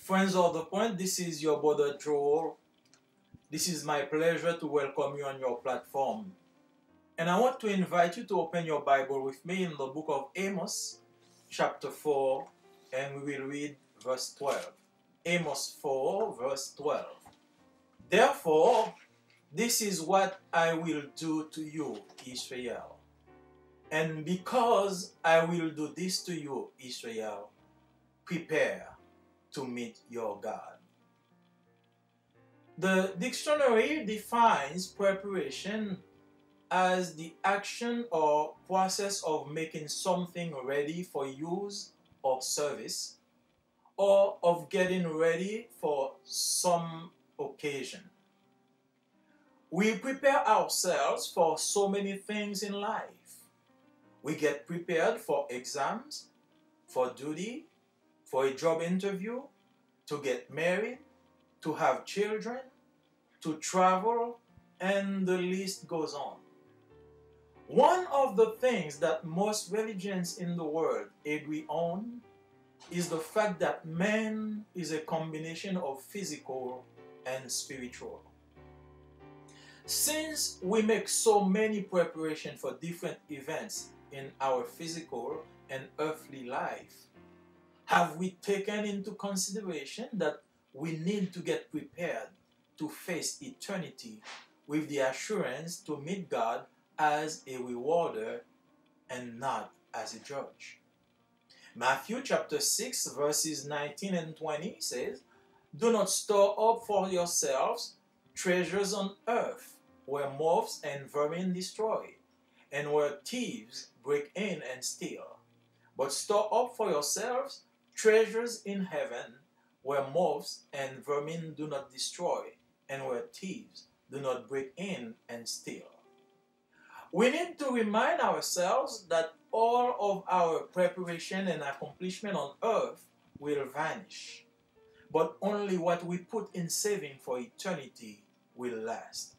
Friends of the Point, this is your brother Joel. This is my pleasure to welcome you on your platform. And I want to invite you to open your Bible with me in the book of Amos, chapter 4, and we will read verse 12. Amos 4, verse 12. Therefore, this is what I will do to you, Israel. And because I will do this to you, Israel, prepare to meet your God. The dictionary defines preparation as the action or process of making something ready for use or service, or of getting ready for some occasion. We prepare ourselves for so many things in life. We get prepared for exams, for duty, for a job interview, to get married, to have children, to travel, and the list goes on. One of the things that most religions in the world agree on is the fact that man is a combination of physical and spiritual. Since we make so many preparations for different events in our physical and earthly life, have we taken into consideration that we need to get prepared to face eternity with the assurance to meet God as a rewarder and not as a judge? Matthew chapter 6 verses 19 and 20 says, "Do not store up for yourselves treasures on earth, where moths and vermin destroy, and where thieves break in and steal. But store up for yourselves treasures in heaven, where moths and vermin do not destroy, and where thieves do not break in and steal." We need to remind ourselves that all of our preparation and accomplishment on earth will vanish, but only what we put in saving for eternity will last.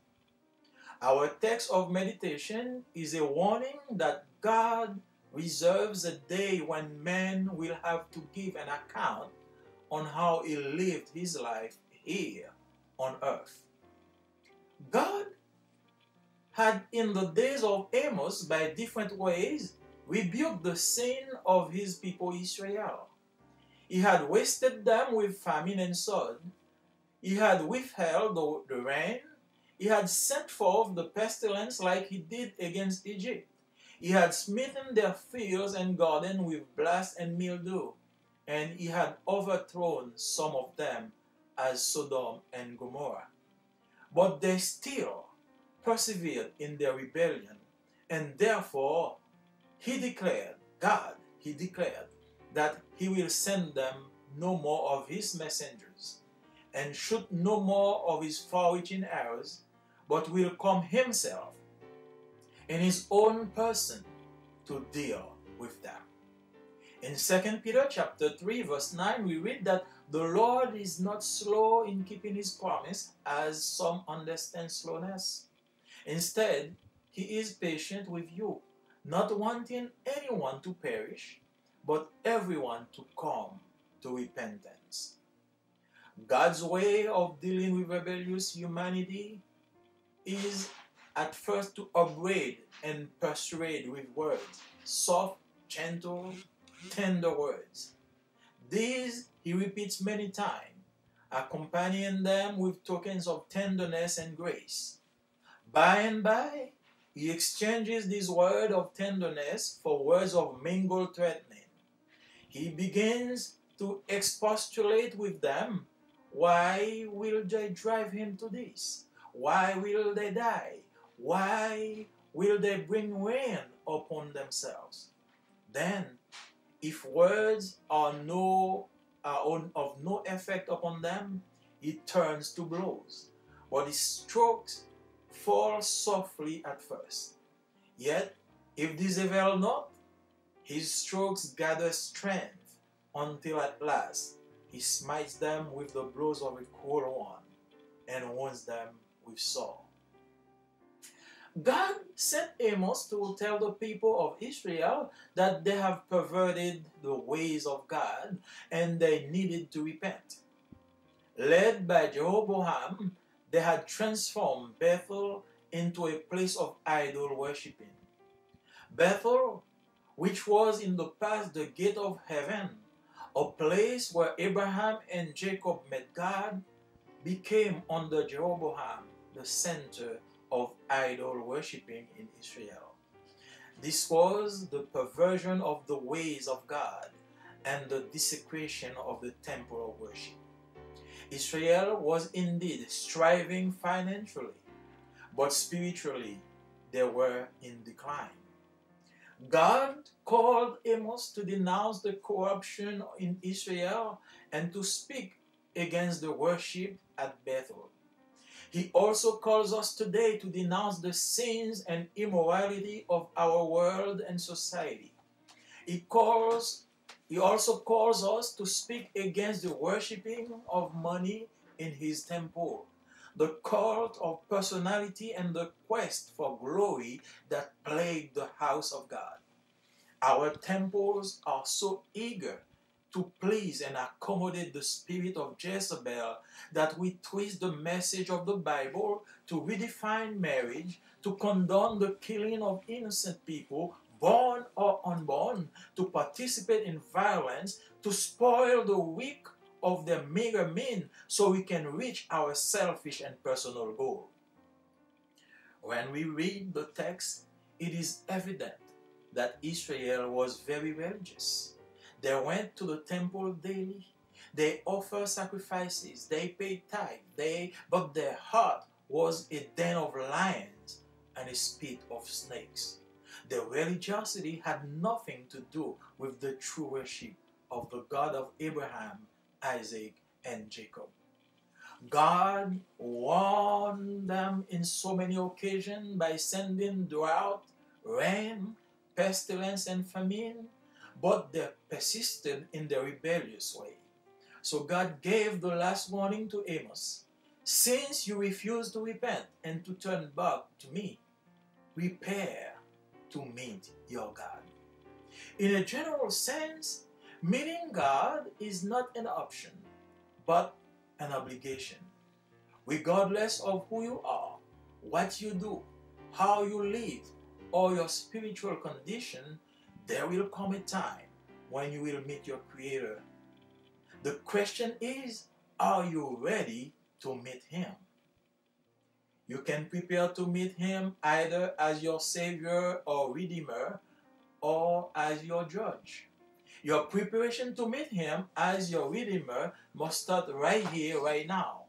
Our text of meditation is a warning that God reserves a day when man will have to give an account on how he lived his life here on earth. God had in the days of Amos, by different ways, rebuked the sin of his people Israel. He had wasted them with famine and sword. He had withheld the rain. He had sent forth the pestilence like he did against Egypt. He had smitten their fields and gardens with blast and mildew, and he had overthrown some of them as Sodom and Gomorrah. But they still persevered in their rebellion, and therefore he declared that he will send them no more of his messengers, and shoot no more of his far-reaching arrows, but will come himself in his own person to deal with them. In 2 Peter chapter 3 verse 9 we read that the Lord is not slow in keeping his promise, as some understand slowness. Instead, he is patient with you, not wanting anyone to perish, but everyone to come to repentance. God's way of dealing with rebellious humanity is at first to upbraid and persuade with words, soft, gentle, tender words. These he repeats many times, accompanying them with tokens of tenderness and grace. By and by, he exchanges these words of tenderness for words of mingled threatening. He begins to expostulate with them. Why will they drive him to this? Why will they die? Why will they bring ruin upon themselves? Then, if words are of no effect upon them, he turns to blows, but his strokes fall softly at first. Yet, if these avail not, his strokes gather strength until at last he smites them with the blows of a cruel one and wounds them with sore. God sent Amos to tell the people of Israel that they have perverted the ways of God and they needed to repent. Led by Jeroboam, they had transformed Bethel into a place of idol worshipping. Bethel, which was in the past the gate of heaven, a place where Abraham and Jacob met God, became under Jeroboam the center of idol worshipping in Israel. This was the perversion of the ways of God and the desecration of the temple of worship. Israel was indeed striving financially, but spiritually they were in decline. God called Amos to denounce the corruption in Israel and to speak against the worship at Bethel. He also calls us today to denounce the sins and immorality of our world and society. He also calls us to speak against the worshipping of money in his temple, the cult of personality and the quest for glory that plagued the house of God. Our temples are so eager to please and accommodate the spirit of Jezebel that we twist the message of the Bible to redefine marriage, to condone the killing of innocent people, born or unborn, to participate in violence, to spoil the weak of their meager means so we can reach our selfish and personal goal. When we read the text, it is evident that Israel was very religious. They went to the temple daily. They offered sacrifices. They paid tithe. But their heart was a den of lions and a spit of snakes. Their religiosity had nothing to do with the true worship of the God of Abraham, Isaac, and Jacob. God warned them in so many occasions by sending drought, rain, pestilence, and famine, but they persisted in their rebellious way. So God gave the last warning to Amos. Since you refuse to repent and to turn back to me, prepare to meet your God. In a general sense, meeting God is not an option, but an obligation. Regardless of who you are, what you do, how you live, or your spiritual condition, there will come a time when you will meet your Creator. The question is, are you ready to meet Him? You can prepare to meet Him either as your Savior or Redeemer or as your Judge. Your preparation to meet Him as your Redeemer must start right here, right now.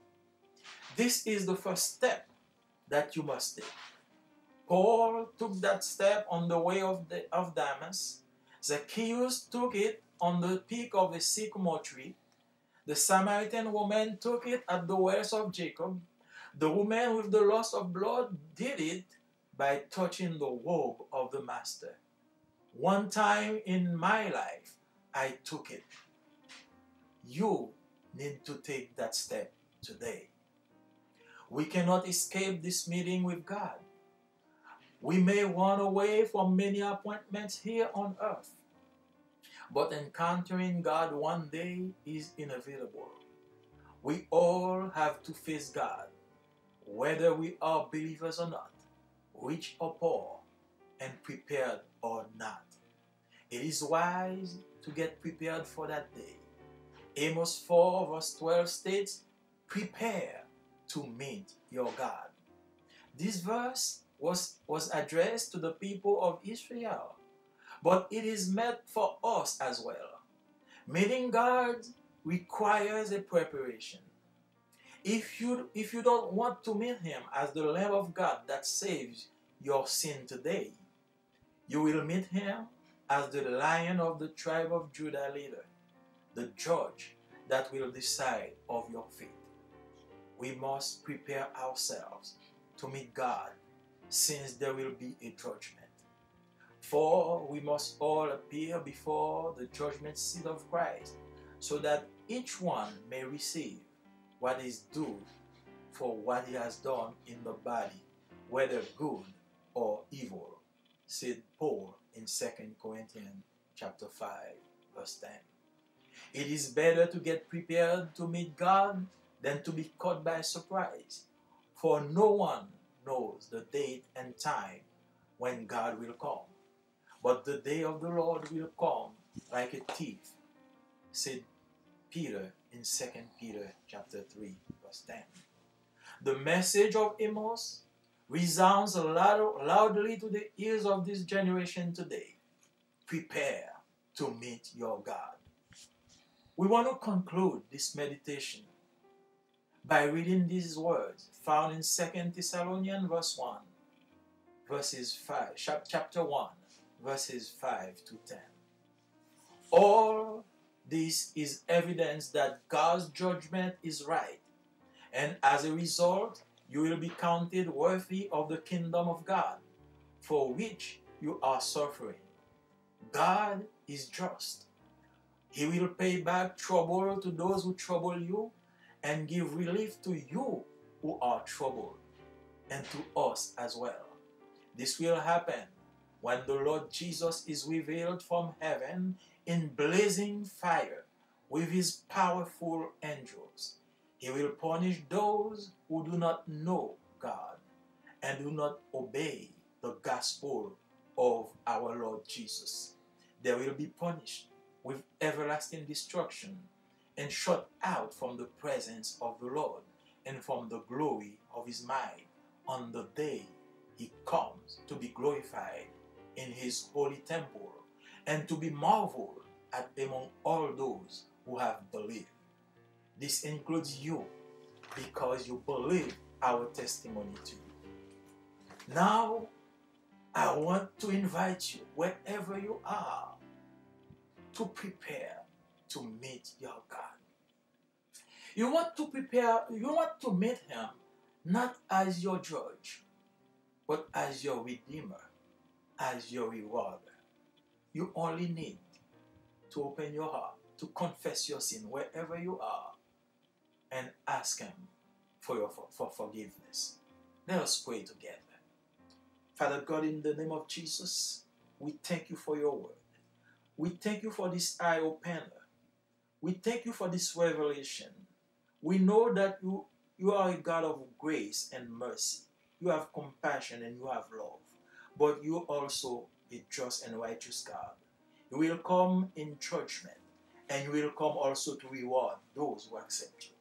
This is the first step that you must take. Paul took that step on the way of Damascus. Zacchaeus took it on the peak of a sycamore tree. The Samaritan woman took it at the wells of Jacob. The woman with the loss of blood did it by touching the robe of the Master. One time in my life, I took it. You need to take that step today. We cannot escape this meeting with God. We may run away from many appointments here on earth, but encountering God one day is inevitable. We all have to face God, whether we are believers or not, rich or poor, and prepared or not. It is wise to get prepared for that day. Amos 4 verse 12 states, prepare to meet your God. This verse was addressed to the people of Israel, but it is meant for us as well. Meeting God requires a preparation. If you don't want to meet Him as the Lamb of God that saves your sin today, you will meet Him as the Lion of the tribe of Judah leader, the Judge that will decide of your fate. We must prepare ourselves to meet God, since there will be a judgment. For we must all appear before the judgment seat of Christ, so that each one may receive what is due for what he has done in the body, whether good or evil, said Paul in 2 Corinthians chapter 5, verse 10. It is better to get prepared to meet God than to be caught by surprise. For no one knows the date and time when God will come. But the day of the Lord will come like a thief, said Peter in 2 Peter chapter 3, verse 10. The message of Amos resounds loudly to the ears of this generation today. Prepare to meet your God. We want to conclude this meditation by reading these words found in 2 Thessalonians chapter 1, verses 5 to 10. All this is evidence that God's judgment is right, and as a result, you will be counted worthy of the kingdom of God, for which you are suffering. God is just. He will pay back trouble to those who trouble you, and give relief to you who are troubled, and to us as well. This will happen when the Lord Jesus is revealed from heaven in blazing fire with his powerful angels. He will punish those who do not know God and do not obey the gospel of our Lord Jesus. They will be punished with everlasting destruction and shut out from the presence of the Lord and from the glory of his might on the day he comes to be glorified in his holy temple and to be marveled at among all those who have believed. This includes you, because you believe our testimony to you. Now, I want to invite you, wherever you are, to prepare to meet your God. You want to meet him not as your judge, but as your redeemer, as your rewarder. You only need to open your heart, to confess your sin wherever you are, and ask him for forgiveness. Let us pray together. Father God, in the name of Jesus, we thank you for your word. We thank you for this eye opener. We thank you for this revelation. We know that you are a God of grace and mercy. You have compassion and you have love. But you are also a just and righteous God. You will come in judgment, and you will come also to reward those who accept you.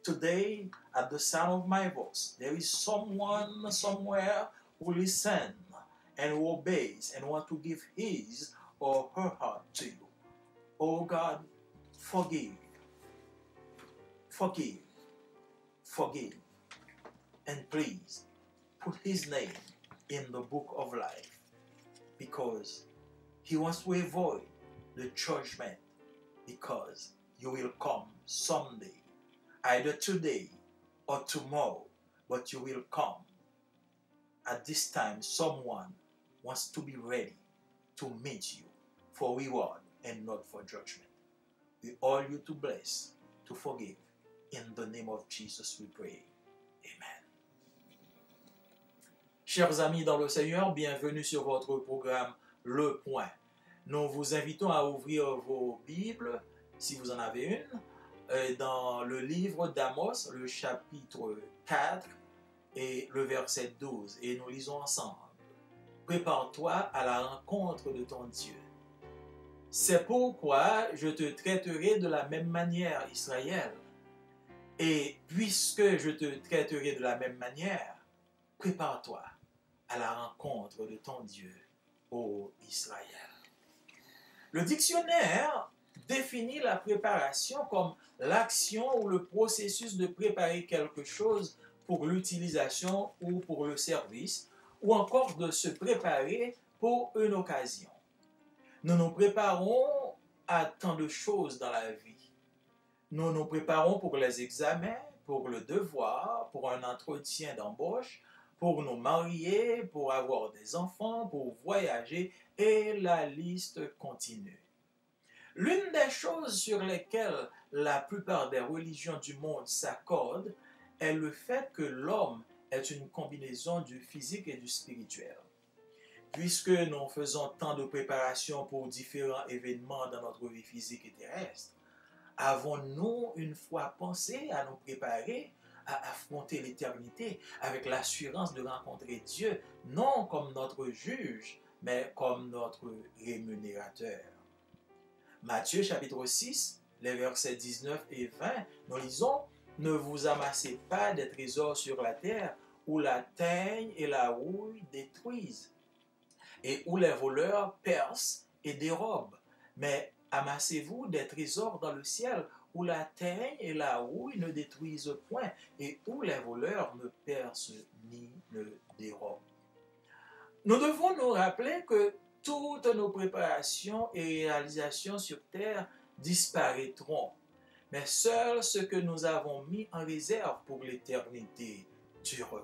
Today, at the sound of my voice, there is someone somewhere who listens and who obeys and wants to give his or her heart to you. Oh God, forgive, forgive, forgive, and please put his name in the book of life, because he wants to avoid the judgment, because you will come someday, either today or tomorrow, but you will come. At this time, someone wants to be ready to meet you for reward and not for judgment. We all you to bless, to forgive. In the name of Jesus we pray. Amen. Chers amis dans le Seigneur, bienvenue sur votre programme Le Point. Nous vous invitons à ouvrir vos Bibles, si vous en avez une, dans le livre d'Amos, le chapitre 4 et le verset 12. Et nous lisons ensemble. Prépare-toi à la rencontre de ton Dieu. C'est pourquoi je te traiterai de la même manière, Israël. Et puisque je te traiterai de la même manière, prépare-toi à la rencontre de ton Dieu, ô Israël. Le dictionnaire définit la préparation comme l'action ou le processus de préparer quelque chose pour l'utilisation ou pour le service, ou encore de se préparer pour une occasion. Nous nous préparons à tant de choses dans la vie. Nous nous préparons pour les examens, pour le devoir, pour un entretien d'embauche, pour nous marier, pour avoir des enfants, pour voyager, et la liste continue. L'une des choses sur lesquelles la plupart des religions du monde s'accordent est le fait que l'homme est une combinaison du physique et du spirituel. Puisque nous faisons tant de préparations pour différents événements dans notre vie physique et terrestre, avons-nous une fois pensé à nous préparer à affronter l'éternité avec l'assurance de rencontrer Dieu, non comme notre juge, mais comme notre rémunérateur? Matthieu chapitre 6, les versets 19 et 20, nous lisons: Ne vous amassez pas des trésors sur la terre, où la teigne et la houille détruisent, et où les voleurs percent et dérobent. Mais amassez-vous des trésors dans le ciel, où la teigne et la houille ne détruisent point, et où les voleurs ne percent ni ne dérobent. Nous devons nous rappeler que toutes nos préparations et réalisations sur terre disparaîtront, mais seul ce que nous avons mis en réserve pour l'éternité durera.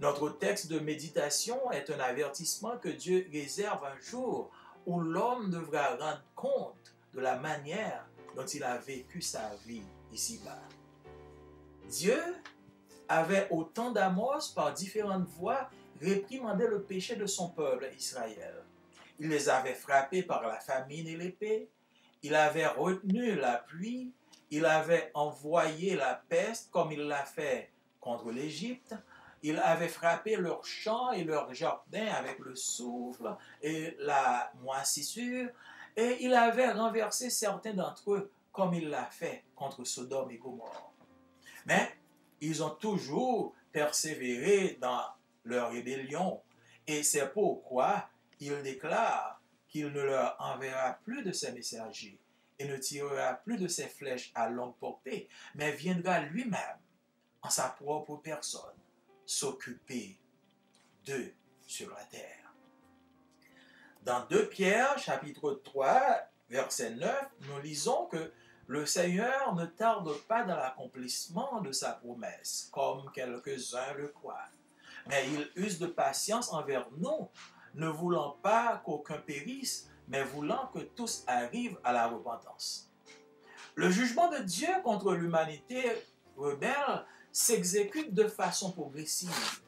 Notre texte de méditation est un avertissement que Dieu réserve un jour où l'homme devra rendre compte de la manière dont il a vécu sa vie ici-bas. Dieu avait au temps d'Amos, par différentes voies, réprimandé le péché de son peuple Israël. Il les avait frappés par la famine et l'épée, il avait retenu la pluie, il avait envoyé la peste comme il l'a fait contre l'Égypte, il avait frappé leurs champs et leurs jardins avec le souffle et la moisissure, et il avait renversé certains d'entre eux comme il l'a fait contre Sodome et Gomorrhe. Mais ils ont toujours persévéré dans leur rébellion, et c'est pourquoi il déclare qu'il ne leur enverra plus de ses messagers et ne tirera plus de ses flèches à longue portée, mais viendra lui-même, en sa propre personne, s'occuper d'eux sur la terre. Dans 2 Pierre, chapitre 3, verset 9, nous lisons que le Seigneur ne tarde pas dans l'accomplissement de sa promesse, comme quelques-uns le croient, mais il use de patience envers nous, ne voulant pas qu'aucun périsse, mais voulant que tous arrivent à la repentance. Le jugement de Dieu contre l'humanité rebelle s'exécute de façon progressive.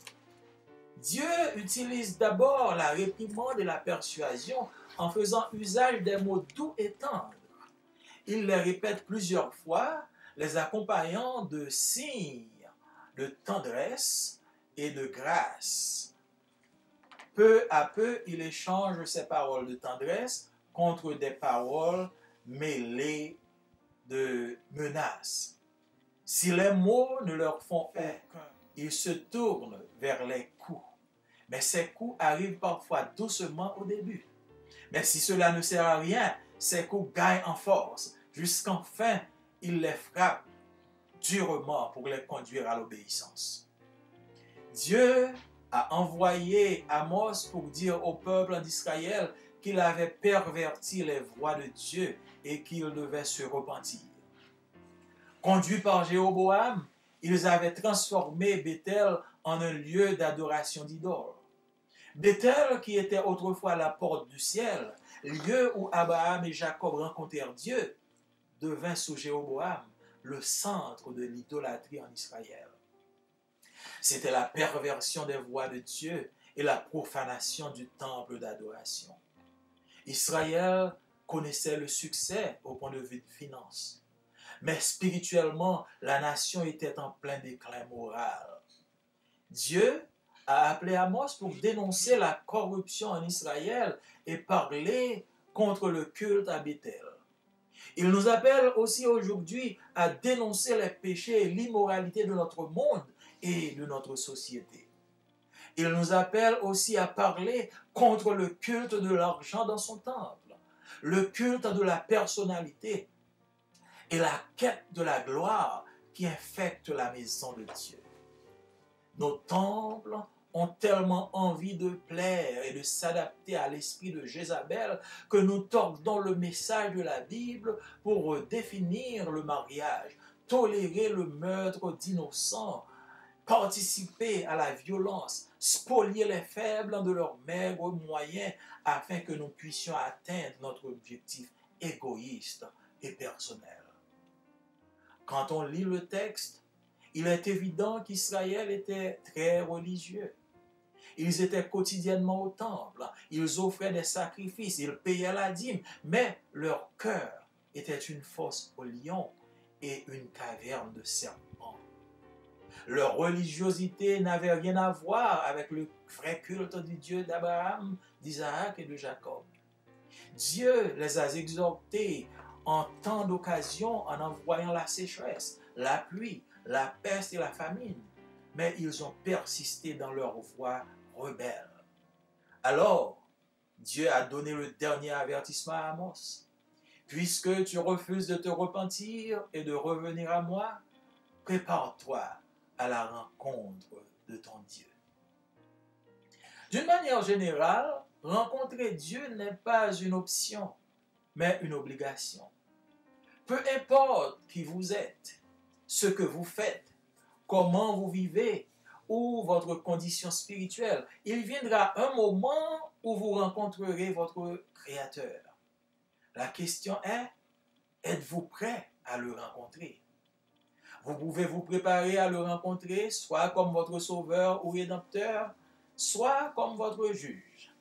Dieu utilise d'abord la réprimande et la persuasion en faisant usage des mots doux et tendres. Il les répète plusieurs fois, les accompagnant de signes de tendresse et de grâce. Peu à peu, il échange ces paroles de tendresse contre des paroles mêlées de menaces. Si les mots ne leur font aucun, ils se tournent vers les coups. Mais ces coups arrivent parfois doucement au début. Mais si cela ne sert à rien, ces coups gagnent en force, jusqu'enfin, il les frappe durement pour les conduire à l'obéissance. Dieu a envoyé Amos pour dire au peuple d'Israël qu'il avait perverti les voies de Dieu et qu'il devait se repentir. Conduits par Jéroboam, ils avaient transformé Béthel en un lieu d'adoration d'idoles. Béthel, qui était autrefois la porte du ciel, lieu où Abraham et Jacob rencontrèrent Dieu, devint sous Jéroboam le centre de l'idolâtrie en Israël. C'était la perversion des voies de Dieu et la profanation du temple d'adoration. Israël connaissait le succès au point de vue de finances, mais spirituellement, la nation était en plein déclin moral. Dieu a appelé Amos pour dénoncer la corruption en Israël et parler contre le culte à Béthel. Il nous appelle aussi aujourd'hui à dénoncer les péchés et l'immoralité de notre monde et de notre société. Il nous appelle aussi à parler contre le culte de l'argent dans son temple, le culte de la personnalité et la quête de la gloire qui infecte la maison de Dieu. Nos temples ont tellement envie de plaire et de s'adapter à l'esprit de Jézabel que nous tordons le message de la Bible pour définir le mariage, tolérer le meurtre d'innocents, participer à la violence, spolier les faibles de leurs maigres moyens afin que nous puissions atteindre notre objectif égoïste et personnel. Quand on lit le texte, il est évident qu'Israël était très religieux. Ils étaient quotidiennement au temple, ils offraient des sacrifices, ils payaient la dîme, mais leur cœur était une fosse au lion et une caverne de serpents. Leur religiosité n'avait rien à voir avec le vrai culte du Dieu d'Abraham, d'Isaac et de Jacob. Dieu les a exhortés en tant d'occasions en envoyant la sécheresse, la pluie, la peste et la famine, mais ils ont persisté dans leur voie rebelle. Alors, Dieu a donné le dernier avertissement à Amos. Puisque tu refuses de te repentir et de revenir à moi, prépare-toi à la rencontre de ton Dieu. D'une manière générale, rencontrer Dieu n'est pas une option, mais une obligation. Peu importe qui vous êtes, ce que vous faites, comment vous vivez ou votre condition spirituelle, il viendra un moment où vous rencontrerez votre Créateur. La question est, êtes-vous prêt à le rencontrer? Vous pouvez vous préparer à le rencontrer, soit comme votre sauveur ou rédempteur, soit comme votre juge.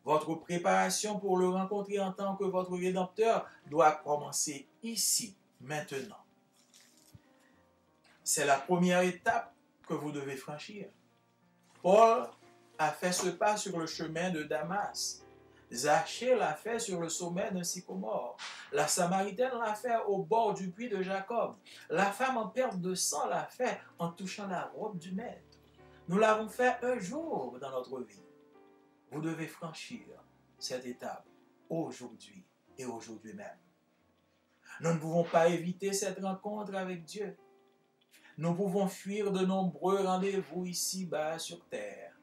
Votre préparation pour le rencontrer en tant que votre rédempteur doit commencer ici, maintenant. C'est la première étape que vous devez franchir. Paul a fait ce pas sur le chemin de Damas. Zachée l'a fait sur le sommet d'un sycomore. La Samaritaine l'a fait au bord du puits de Jacob. La femme en perte de sang l'a fait en touchant la robe du maître. Nous l'avons fait un jour dans notre vie. Vous devez franchir cette étape aujourd'hui et aujourd'hui même. Nous ne pouvons pas éviter cette rencontre avec Dieu. Nous pouvons fuir de nombreux rendez-vous ici-bas sur terre.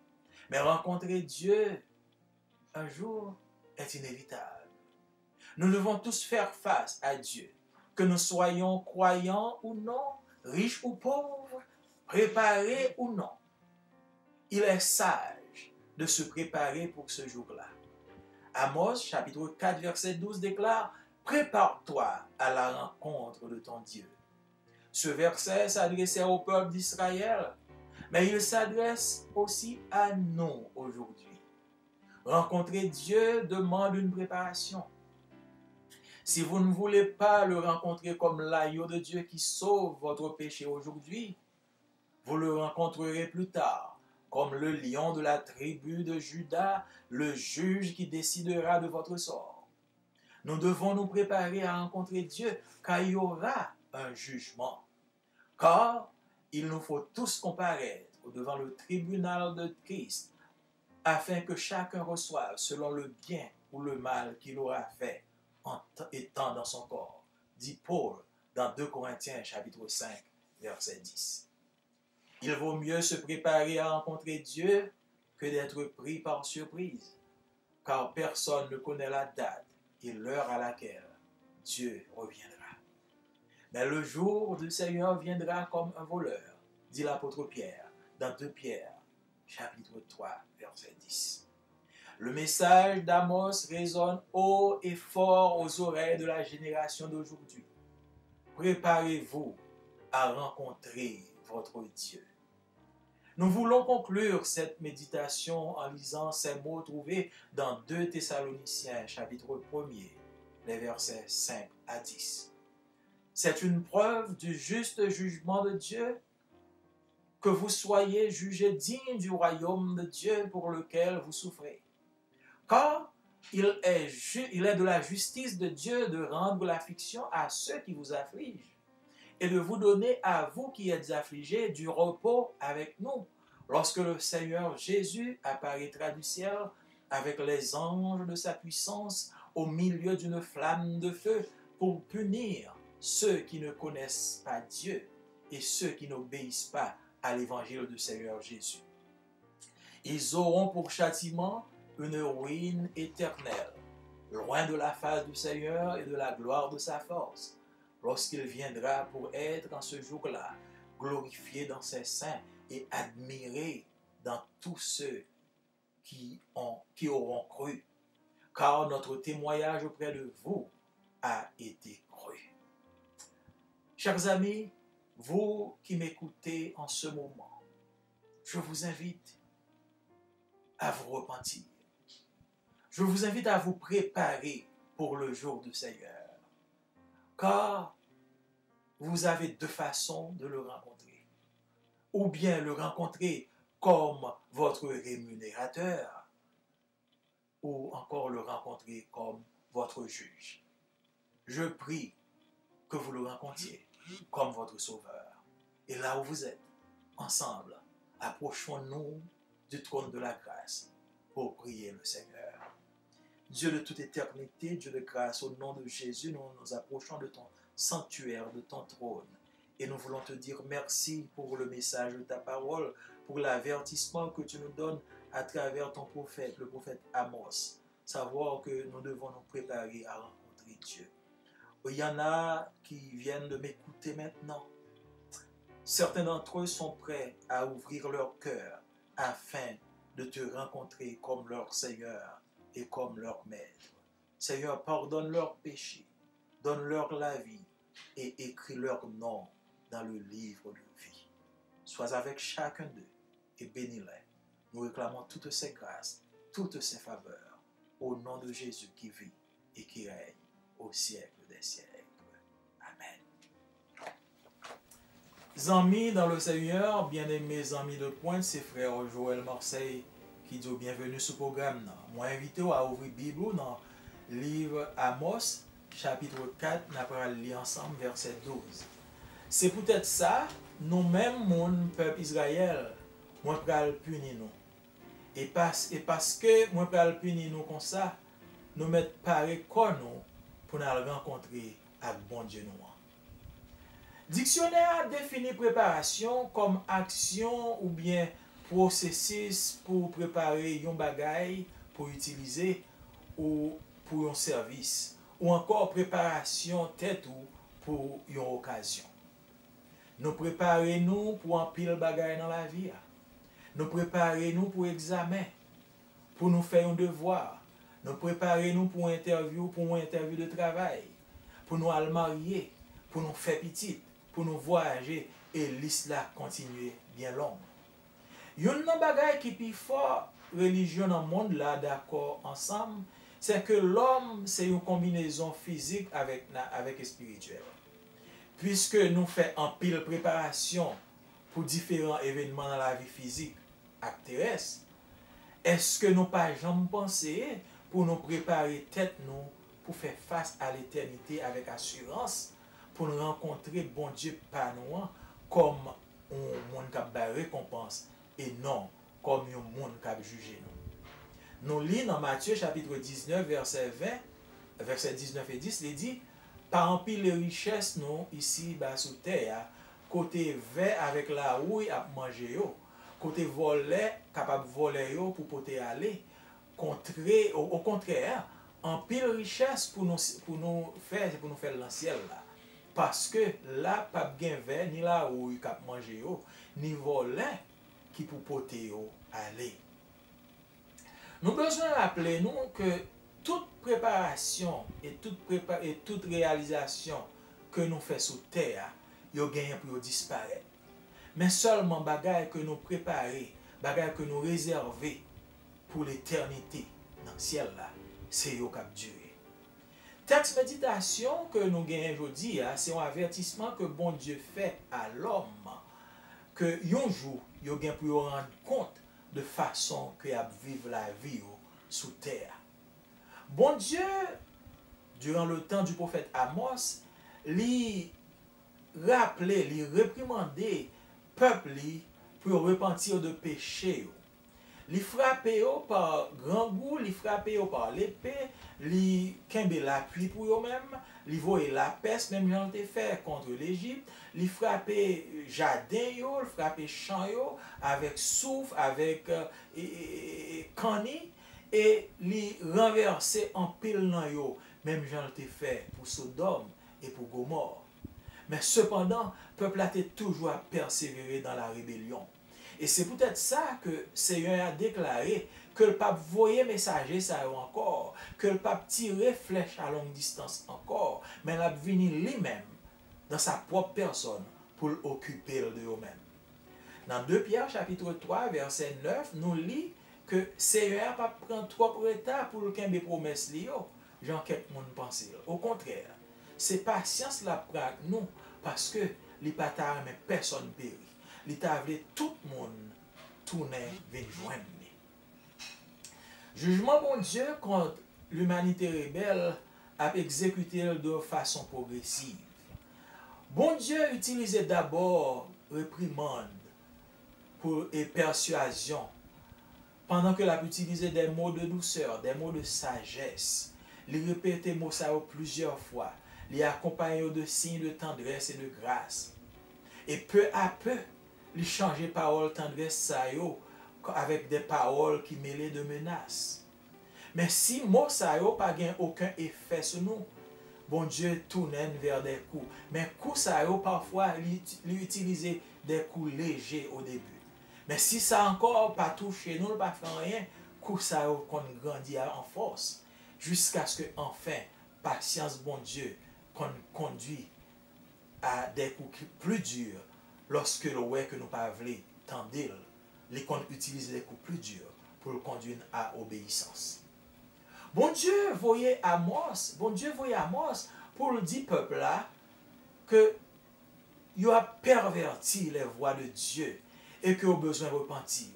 Mais rencontrer Dieu un jour est inévitable. Nous devons tous faire face à Dieu, que nous soyons croyants ou non, riches ou pauvres, préparés ou non. Il est sage de se préparer pour ce jour-là. Amos, chapitre 4, verset 12 déclare « Prépare-toi à la rencontre de ton Dieu ». Ce verset s'adressait au peuple d'Israël, mais il s'adresse aussi à nous aujourd'hui. Rencontrer Dieu demande une préparation. Si vous ne voulez pas le rencontrer comme l'agneau de Dieu qui sauve votre péché aujourd'hui, vous le rencontrerez plus tard, comme le lion de la tribu de Juda, le juge qui décidera de votre sort. Nous devons nous préparer à rencontrer Dieu, car il y aura un jugement. Car il nous faut tous comparaître devant le tribunal de Christ, afin que chacun reçoive selon le bien ou le mal qu'il aura fait en étant dans son corps, dit Paul dans 2 Corinthiens chapitre 5, verset 10. Il vaut mieux se préparer à rencontrer Dieu que d'être pris par surprise, car personne ne connaît la date et l'heure à laquelle Dieu reviendra. Mais le jour du Seigneur viendra comme un voleur, dit l'apôtre Pierre dans 2 Pierre chapitre 3, verset 10. Le message d'Amos résonne haut et fort aux oreilles de la génération d'aujourd'hui. Préparez-vous à rencontrer votre Dieu. Nous voulons conclure cette méditation en lisant ces mots trouvés dans 2 Thessaloniciens, chapitre 1er, les versets 5 à 10. C'est une preuve du juste jugement de Dieu que vous soyez jugés dignes du royaume de Dieu pour lequel vous souffrez. Car il est de la justice de Dieu de rendre l'affliction à ceux qui vous affligent et de vous donner à vous qui êtes affligés du repos avec nous, lorsque le Seigneur Jésus apparaîtra du ciel avec les anges de sa puissance au milieu d'une flamme de feu pour punir ceux qui ne connaissent pas Dieu et ceux qui n'obéissent pas à l'évangile du Seigneur Jésus. Ils auront pour châtiment une ruine éternelle, loin de la face du Seigneur et de la gloire de sa force, lorsqu'il viendra pour être en ce jour-là, glorifié dans ses saints et admiré dans tous ceux qui auront cru, car notre témoignage auprès de vous a été cru. Chers amis, vous qui m'écoutez en ce moment, je vous invite à vous repentir. Je vous invite à vous préparer pour le jour du Seigneur. Car vous avez deux façons de le rencontrer. Ou bien le rencontrer comme votre rémunérateur, ou encore le rencontrer comme votre juge. Je prie que vous le rencontriez comme votre sauveur. Et là où vous êtes, ensemble, approchons-nous du trône de la grâce pour prier le Seigneur. Dieu de toute éternité, Dieu de grâce, au nom de Jésus, nous nous approchons de ton sanctuaire, de ton trône. Et nous voulons te dire merci pour le message de ta parole, pour l'avertissement que tu nous donnes à travers ton prophète, le prophète Amos. Savoir que nous devons nous préparer à rencontrer Dieu. Il y en a qui viennent de m'écouter maintenant. Certains d'entre eux sont prêts à ouvrir leur cœur afin de te rencontrer comme leur Seigneur et comme leur Maître. Seigneur, pardonne leurs péchés, donne-leur la vie et écris leur nom dans le livre de vie. Sois avec chacun d'eux et bénis-les. Nous réclamons toutes ces grâces, toutes ces faveurs, au nom de Jésus qui vit et qui règne au siècle des siècles. Amen. Amis dans le Seigneur, bien-aimés amis de pointe, c'est frère Joël Marseille qui dit bienvenue sur le programme. Moi invité à ouvrir la Bible dans le livre Amos, chapitre 4, nous allons lire ensemble verset 12. C'est peut-être ça, nous-mêmes, mon peuple Israël, moi pral punir nous. Et parce que moi pral punir nous comme ça, nous mettre pareil comme nous pour nous rencontrer avec bon Dieu nous. Dictionnaire définit préparation comme action ou bien processus pour préparer un bagage pour utiliser ou pour un service ou encore préparation tête ou pour une occasion. Nous préparons pour un pile bagage dans la vie. Nous préparons pour examen, pour nous faire un devoir. Nous préparons pour une interview de travail, pour nous aller marier, pour nous faire petit, pour nous voyager et liste là continue bien longue. Yon nan bagay qui plus fort religion dans le monde là d'accord ensemble, c'est que l'homme c'est une combinaison physique avec spirituel. Puisque nous faisons en pile préparation pour différents événements dans la vie physique et terrestre, est-ce que nous pas jamais pensé pour nous préparer tête nous pour faire face à l'éternité avec assurance, pour nous rencontrer bon Dieu par nous comme un monde qui a récompense et non comme un monde qui a jugé nous. Nous lisons dans Matthieu chapitre 19 verset 19 et 10, il dit par en pile les richesses nous ici bas sous terre, côté vert avec la rouille à manger yo, côté voler capable voler yo pour porter aller, au contraire, en pile richesse pour nous faire dans le ciel là. Parce que là pas gain vert ni la rouille cap manger yo, ni voler qui pour porter yo aller. Nous besoin rappeler nous que toute préparation et toute réalisation que nous faisons sur terre, yo gagne pour disparaître. Mais seulement bagaille que nous préparer, bagaille que nous réserver pour l'éternité dans le ciel là, c'est yo cap durer. Texte méditation que nous gagnons aujourd'hui, c'est un avertissement que bon Dieu fait à l'homme que un jour, yo gagne pour rendre compte de façon que a vivre la vie sous terre. Bon Dieu, durant le temps du prophète Amos, lui rappelait, lui réprimandait peuple pour repentir de péché. Li frappé par grand goût, li frappé par l'épée, li kembe l'appui pour eux-mêmes, li voye la peste, même j'en ai fait contre l'Égypte, li frappé jardin yo, li frappé champ yo, avec souffle, avec cani, et li renversé en pile nan yo, même j'en ai fait pour Sodome et pour Gomorre. Mais cependant, le peuple a toujours persévéré dans la rébellion. Et c'est peut-être ça que le Seigneur a déclaré, que le pape voyait messager ça encore, que le pape tirait flèche à longue distance encore, mais il a venu lui-même, dans sa propre personne, pour l'occuper de lui-même. Dans 2 Pierre chapitre 3, verset 9, nous lisons que le Seigneur n'a pas pris trop de retard pour le des promesses, Jean quelques monde pense. Au contraire, c'est patience la prak nous parce que li pa ta remen personne péri. Li ta vle tout monde tourner vers joindre. Jugement bon Dieu contre l'humanité rebelle a exécuté de façon progressive. Bon Dieu utilisait d'abord réprimande et persuasion, pendant que l'a utilisé des mots de douceur, des mots de sagesse. Il répétait mots ça plusieurs fois. Il accompagné de signes de tendresse et de grâce. Et peu à peu, il changeait parole tendresse ça avec des paroles qui mêlaient de menaces. Mais si mots ça pas gain aucun effet sur nous, bon Dieu tournait vers des coups. Mais coups ça parfois il utilisait des coups légers au début. Mais si ça encore pas touché nous, pas fait rien, coup ça qu'on grandit en force jusqu'à ce que enfin patience bon Dieu qu'on conduit à des coups plus durs lorsque le ouais que nous pas voulons tendre les qu'on utilise des coups plus durs pour le conduire à obéissance. Bon Dieu voyait Amos pour le dire peuple là que il a perverti les voies de Dieu et que au besoin de repentir.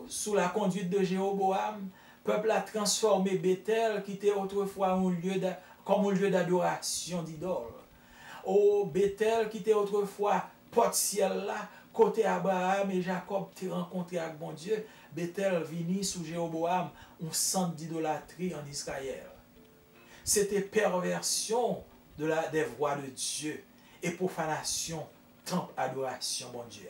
Sous la conduite de Jéroboam, le peuple a transformé Bethel, qui était autrefois comme un lieu d'adoration d'idole. Bethel, qui était autrefois porte-ciel là, côté Abraham et Jacob t'ont rencontré avec bon Dieu, Bethel vini sous Jéroboam, un centre d'idolâtrie en Israël. C'était perversion des voies de Dieu et profanation, temple adoration, bon Dieu.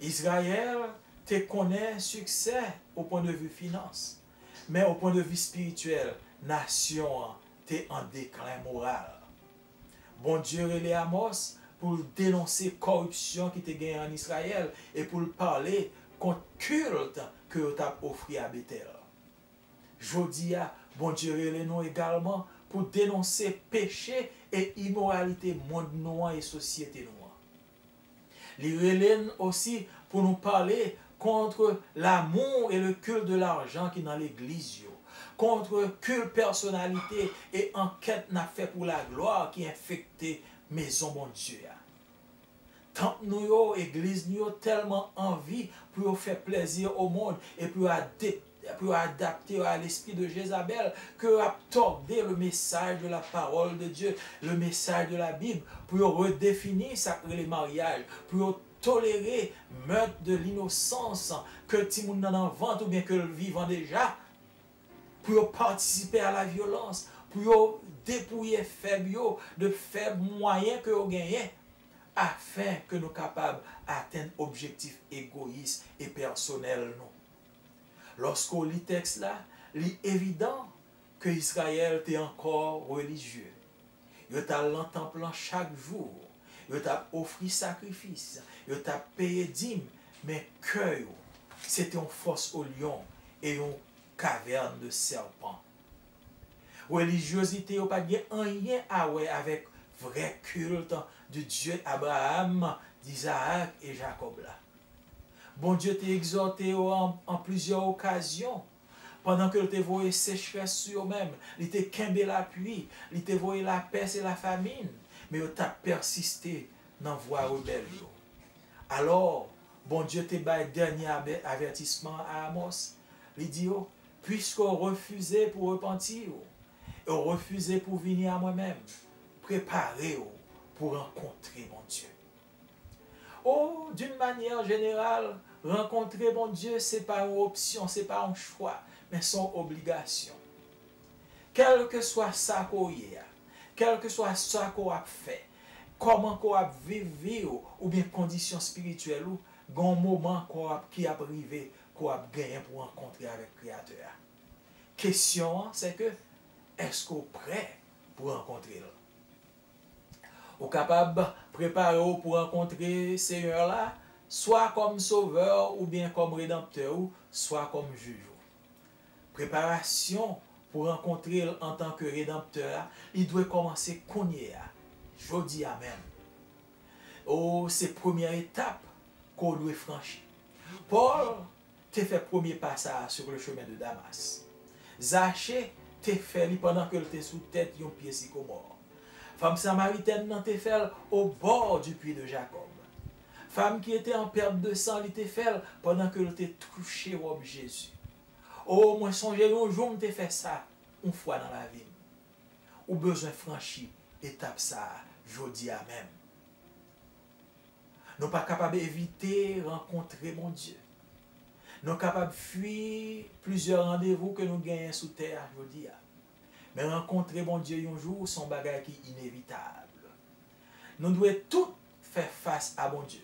Israël te connaît succès au point de vue finance, mais au point de vue spirituel, nation t'es en déclin moral. Bon Dieu relève Amos pour dénoncer corruption qui te gagne en Israël et pour parler contre culte que tu as offert à Bethel. Jodia, bon Dieu relève nous également pour dénoncer péché et immoralité monde noir et société noire. Il relève aussi pour nous parler contre l'amour et le culte de l'argent qui est dans l'église, contre culte personnalité et enquête n'a fait pour la gloire qui infecté maison bon Dieu. Tant nous église nous tellement envie pour faire plaisir au monde et pour adapter à l'esprit de Jézabel que a tordé le message de la parole de Dieu, le message de la Bible pour redéfinir les mariages, pour tolérer meurtre de l'innocence que tout le monde en vente ou bien que le vivant déjà, pour participer à la violence, pour dépouiller faibles de faibles moyens que vous gagnez, afin que nous soyons capables d'atteindre objectifs égoïstes et personnels. Lorsqu'on lit ce texte là, il est évident que Israël est encore religieux. Il t'a l'entemplant chaque jour. Il t'a offert sacrifice. Il t'a payé dîme. Mais cœur, c'était une force au lion et une caverne de serpents. Religiosité n'a pas rien à voir avec vrai culte du Dieu Abraham, d'Isaac et Jacob là. Bon Dieu t'a exhorté en plusieurs occasions. Pendant que te voyait sécheresse sur eux-mêmes, il t'a quembé la pluie, il t'a voyé la peste et la famine, mais il t'a persisté dans la voie rebelle. Alors, bon Dieu t'a donné dernier avertissement à Amos. Il dit, puisqu'on refusait pour repentir, et refusait pour venir à moi-même, préparez-vous pour rencontrer mon Dieu. D'une manière générale, rencontrer mon Dieu, ce n'est pas une option, ce n'est pas un choix, mais son obligation. Quel que soit ça qu'on y a, quel que soit ça qu'on a fait, comment qu'on a vécu, ou bien conditions spirituelles, ou un moment qui a privé, qu'on a gagné pour rencontrer avec le Créateur. Question, c'est que, est-ce qu'on est prêt pour rencontrer lui? Ou capable de préparer pour rencontrer Seigneur là, soit comme sauveur ou bien comme rédempteur, soit comme juge. Préparation pour rencontrer en tant que rédempteur, il doit commencer cogner. Je dis amen. C'est première étape qu'on doit franchir. Paul t'a fait premier passage sur le chemin de Damas. Zachée te fait pendant que te sous tête yon pied sycomore. Femme samaritaine nan te fait au bord du puits de Jacob. Femme qui était en perte de sang, elle te fait pendant que te touché robe Jésus. Oh, moi songe un jour me te fait ça une fois dans la vie. Ou besoin franchi étape ça jodi à même. Nous pas capable d'éviter rencontrer mon Dieu. Nous capables de fuir plusieurs rendez-vous que nous gagnons sous terre jodi à. Mais rencontrer mon Dieu un jour son bagage qui est inévitable. Nous devons tout faire face à mon Dieu.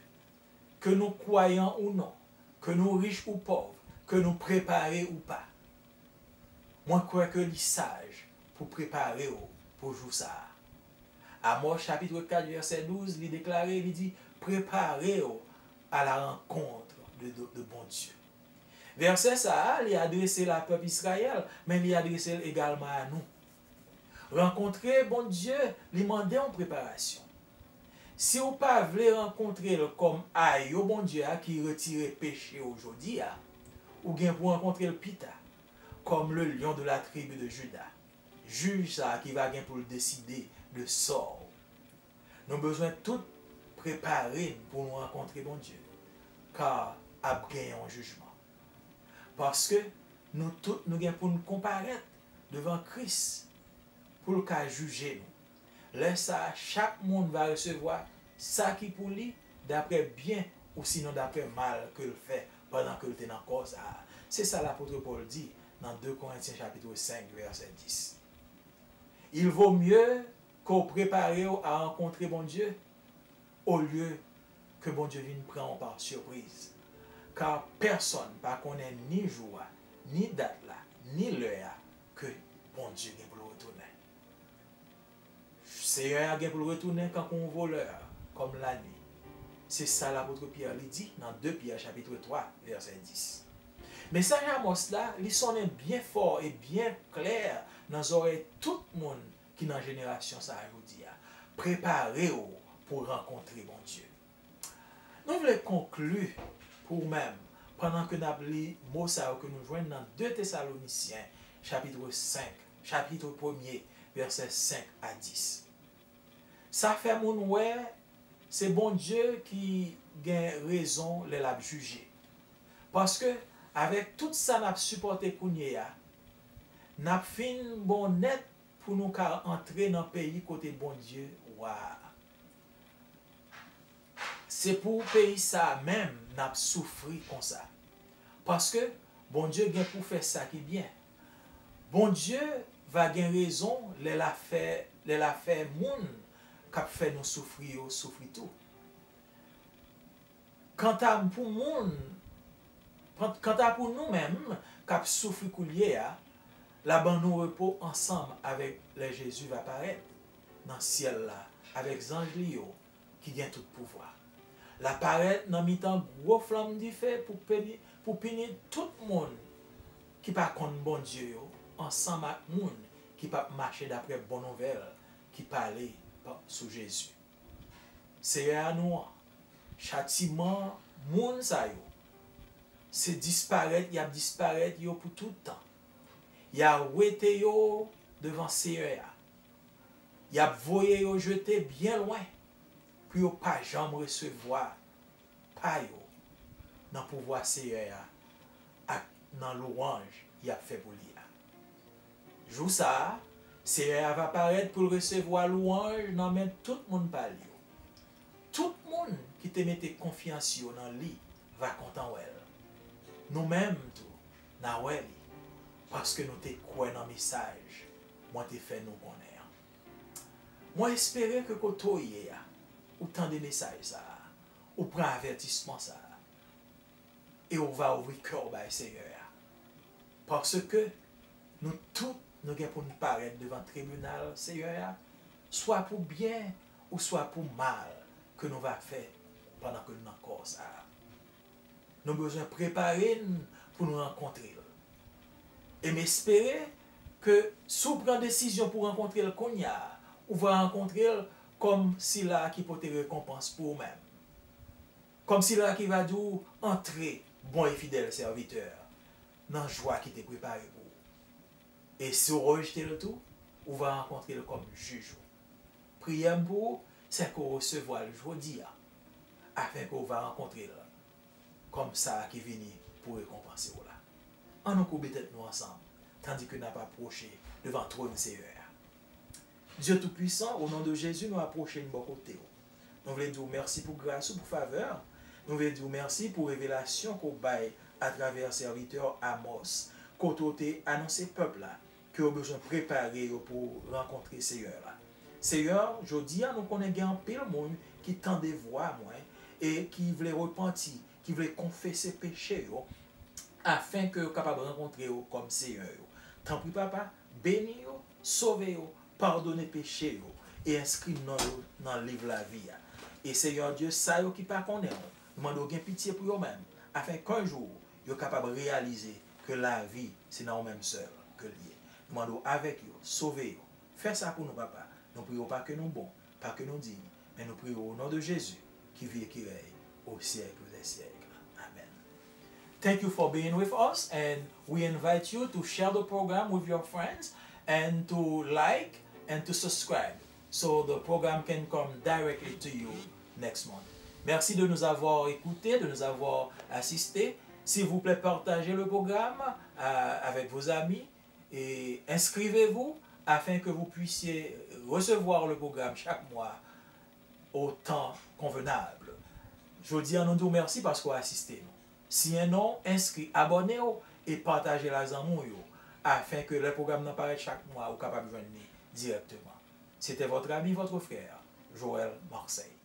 Que nous croyons ou non, que nous riches ou pauvres, que nous préparés ou pas. Moi, je crois que les sages pour préparer pour jouer ça. Amos chapitre 4, verset 12, il déclare, il dit, préparez-vous à la rencontre de bon Dieu. Verset ça, il a adressé la peuple Israël, mais il a adressé également à nous. Rencontrer bon Dieu, il demande en préparation. Si vous ne voulez pas rencontrer comme aïe au bon Dieu qui retire péché aujourd'hui, ou bien pour rencontrer le pita, comme le lion de la tribu de Juda, juge ça qui va bien pour le décider de sort. Nous avons besoin de tout préparer pour nous rencontrer bon Dieu, car a gagné un jugement. Parce que nous tous nous avons pour nous comparaître devant Christ pour le cas juger nous. Là ça, chaque monde va recevoir ça qui pour lui d'après bien ou sinon d'après mal que le fait pendant que le est dans cause. C'est ça l'apôtre Paul dit dans 2 Corinthiens chapitre 5 verset 10. Il vaut mieux qu'on prépare à rencontrer bon Dieu au lieu que bon Dieu vienne prendre par surprise. Car personne ne connaît ni jour, ni date là, ni l'heure que bon Dieu vient pour le retourner. Seigneur vient pour le retourner quand on voleur, comme la nuit. C'est ça l'apôtre Pierre lui dit dans 2 Pierre chapitre 3 verset 10. Mais ça Amos là, il sonne bien fort et bien clair dans les oreilles tout le monde qui dans la génération ça aujourd'hui. Préparez-vous pour rencontrer mon Dieu. Nous voulons conclure pour même pendant que nous avons lu mot que nous joignons dans 2 Thessaloniciens chapitre 5, chapitre 1er, verset 5 à 10. Ça fait mon ouais, c'est bon Dieu qui a raison de la juger. Parce que avec tout ça n'a supporté Kounia, n'a fin bon net pour nous entrer dans le pays côté bon Dieu. Wow. C'est pour le pays ça même n'a souffri comme ça. Parce que bon Dieu vient pour faire ça qui est bien. Bon Dieu va gagner raison les la fait moun qui fait nous souffrir tout. Quant à pour moun quant à pour nous-mêmes qui souffrir coulier la ban nous repos ensemble avec les Jésus va apparaître dans le ciel là avec ange Lio qui vient tout pouvoir. La paraître dans mi-temps gros flamme du feu pour punir tout le monde qui pas contre bon Dieu ensemble avec monde qui pas marcher d'après bonne nouvelle qui parler sous Jésus. C'est à nous châtiment monde ça yo. C'est disparaître, il a disparaître yo pour tout le temps. Il a ouété yo devant Seigneur. Il a voyé yo jeter bien loin. Puis yo pas jamais recevoir pas yo dans pouvoir Seigneur dans louange il a fait pour lui. Jou ça, Seigneur va apparaître pour recevoir louange dans même tout le monde parle. Tout le monde qui te mette confiance dans lui va content elle. Nous-mêmes tout na ouais parce que nous te croyons dans le message, moi te fait nous connaître. Moi espérer que koto yé autant de messages ça, ou prend avertissement ça. Et on va ouvrir cœur by Seigneur. Parce que nous tous nous avons pour nous paraître devant le tribunal Seigneur, soit pour bien ou soit pour mal que nous va faire pendant que nous sommes encore ça. Nous avons besoin de préparer pour nous rencontrer. Et m'espérer que si vous prenez décision pour rencontrer le Konya, ou va rencontrer comme si là qui peut te récompense pour vous-même. Comme si là qui va dire entrer, bon et fidèle serviteur, dans la joie qui t'est préparée pour vous. Et si vous rejetez le tout, vous va rencontrer le comme juge. Prière pour, c'est qu'on recevra le jeudi, afin qu'on va rencontrer là, comme ça qui vient pour récompenser là. On nous coupe tête nous ensemble, tandis que nous pas approché devant le trône Seigneur. Dieu Tout-Puissant, au nom de Jésus, nous approchons de bon côté. Nous voulons dire merci pour grâce, pour faveur. Nous voulons dire merci pour révélation qu'on baille à travers serviteur Amos, côté annoncé peuple là, qui a besoin de préparer pour rencontrer Seigneur là. Seigneur, je dis à nous connaissons un pile monde qui tend des voix moi et qui veut repentir, qui veut confesser péché afin que capable de rencontrer comme Seigneur. Tant pis papa, bénis sauvez pardonnez péché et inscrit dans le livre la vie. Et Seigneur Dieu, ça qui pas connaît, demandons gain pitié pour eux-mêmes afin qu'un jour ils soient capables de réaliser que la vie c'est dans eux-mêmes seuls que lié. Demandons avec eux, sauvez fais ça pour nous papa. Nous prions pas que nous bons, pas que nous dignes, mais nous prions au nom de Jésus qui vit et qui règne au siècle des siècles. Amen. Thank you for being with us, and we invite you to share the program with your friends and to like and to subscribe so the program can come directly to you next month. Merci de nous avoir écoutés, de nous avoir assistés. S'il vous plaît, partagez le programme avec vos amis et inscrivez-vous afin que vous puissiez recevoir le programme chaque mois au temps convenable. Je vous dis à nous merci parce que vous assistez. Si un nom, inscrit, abonnez-vous et partagez la zamour afin que le programme n'apparaisse chaque mois ou capable de venir directement. C'était votre ami, votre frère, Joël Marseille.